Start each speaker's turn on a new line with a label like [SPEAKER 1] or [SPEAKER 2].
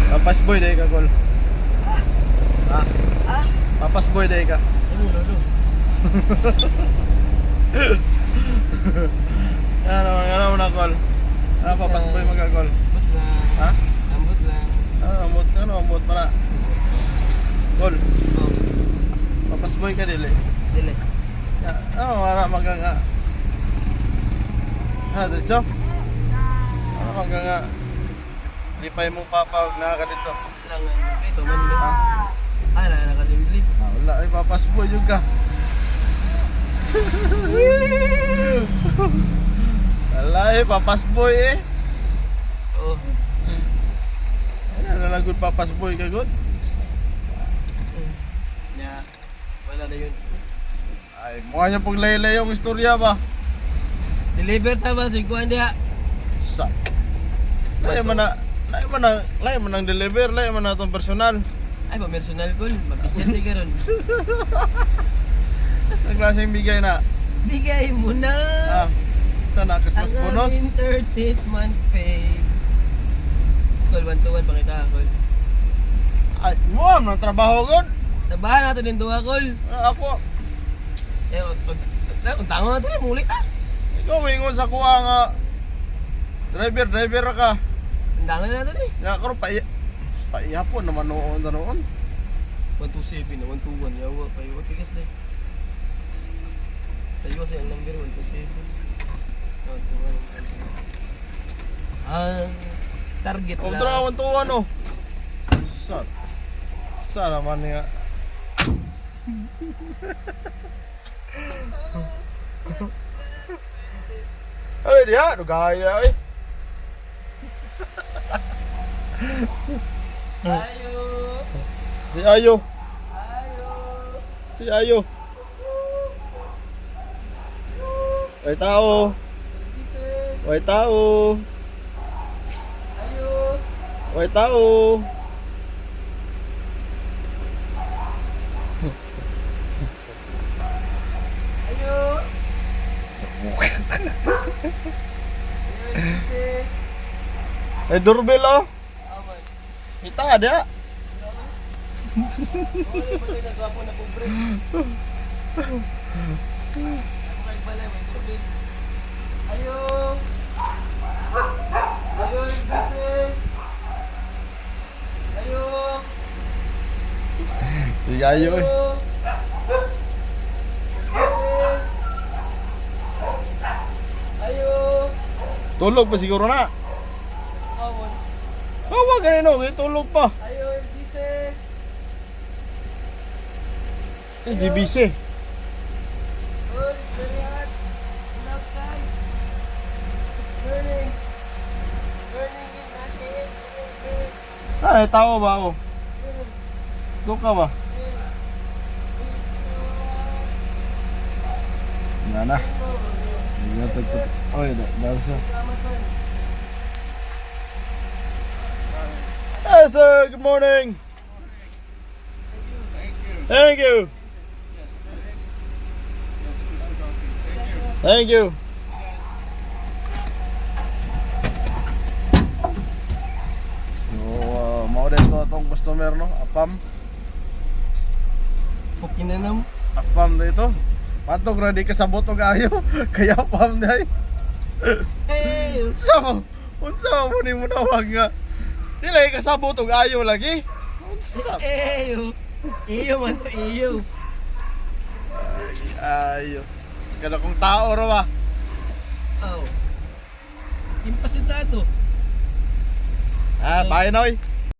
[SPEAKER 1] Papas boy dahil ka, Kol. Ha? Papas boy dahil ka.
[SPEAKER 2] Ano, lolo?
[SPEAKER 1] Ano na, Kol? Papas boy mga, Kol.
[SPEAKER 2] Ambot lang.
[SPEAKER 1] Ha?
[SPEAKER 2] Ambot lang.
[SPEAKER 1] Amot pa na. Kol,
[SPEAKER 2] Oh,
[SPEAKER 1] papas boy ka dili.
[SPEAKER 2] dili.
[SPEAKER 1] Wala maganga. Diretso? Maganga. Di pa mo papa na ka dito.
[SPEAKER 2] Lang, ito man.
[SPEAKER 1] Ha?
[SPEAKER 2] Nakadimbli.
[SPEAKER 1] Wala ay papas boy juga. Wala papas boy eh.
[SPEAKER 2] Oo.
[SPEAKER 1] Ano na good papas boy ka good?
[SPEAKER 2] Yeah. Wala na yun.
[SPEAKER 1] Ay, mukha niya pag laylay yung istorya ba?
[SPEAKER 2] Deliver ta ba? 50 diha.
[SPEAKER 1] Sa. Layo man ang deliver, layo man na itong personal.
[SPEAKER 2] Ay, pa-personal call. Mabigyan di ka ron.
[SPEAKER 1] Ang klaseng bigay na.
[SPEAKER 2] Bigay mo na!
[SPEAKER 1] Ito na, Christmas
[SPEAKER 2] Ang
[SPEAKER 1] bonus.
[SPEAKER 2] aming 30th month pay. Call, 1 to 1 pakita call.
[SPEAKER 1] Ay, mo ang trabaho good.
[SPEAKER 2] Tabahan natin yung duha call.
[SPEAKER 1] Ako,
[SPEAKER 2] Untango natin yung mulit ah.
[SPEAKER 1] ikaw ingon sa kuha nga. Driver ka.
[SPEAKER 2] Untango natin eh.
[SPEAKER 1] Nga karon paihapon naman noon na noon.
[SPEAKER 2] 127 na, 121. Yawa pa yun. Tigas na eh. Tayo kasi ang number 127. Ang target lang.
[SPEAKER 1] Kontra to ano? Sa naman niya. Ay, dia, gaya eh.
[SPEAKER 2] Ayo!
[SPEAKER 1] Si Ayo.
[SPEAKER 2] Ayo!
[SPEAKER 1] Si Ayo. Ay tao. Ay tao.
[SPEAKER 2] Ayo!
[SPEAKER 1] Ay tao.
[SPEAKER 2] Ayo!
[SPEAKER 1] Ay doorbell oh.
[SPEAKER 2] Aman.
[SPEAKER 1] Kita ada.
[SPEAKER 2] Oy, pati nagwapo na pobre. Ay, balay, may tubig. Ayo! Ayo, busy! Ayo!
[SPEAKER 1] Si Ayo eh.
[SPEAKER 2] Ayo!
[SPEAKER 1] Tulog pa siguro na.
[SPEAKER 2] Awon.
[SPEAKER 1] Wag ganino, tulog pa.
[SPEAKER 2] Ayo, busy!
[SPEAKER 1] Si GBC.
[SPEAKER 2] Good, very hot. And outside. It's burning. Burning in my head.
[SPEAKER 1] Ay tao ba ako? Doon ka ba? Yan na. Oy, darsa. Hey sir, good morning. Thank you. Thank you. So, mau din to itong customer no, Apam.
[SPEAKER 2] Pukinanam.
[SPEAKER 1] Apam dito. Patog ready ka sa botog ayo. Kaya Apam day.
[SPEAKER 2] Hey!
[SPEAKER 1] Unsa mo ni mo nawag nga. Dili ka sa botog ayo lagi. Unsa?
[SPEAKER 2] Eyo! Iyo man to, iyo.
[SPEAKER 1] Ayo. Kada kong tao ra ba?
[SPEAKER 2] Oh. Impasitato.
[SPEAKER 1] Bye noy.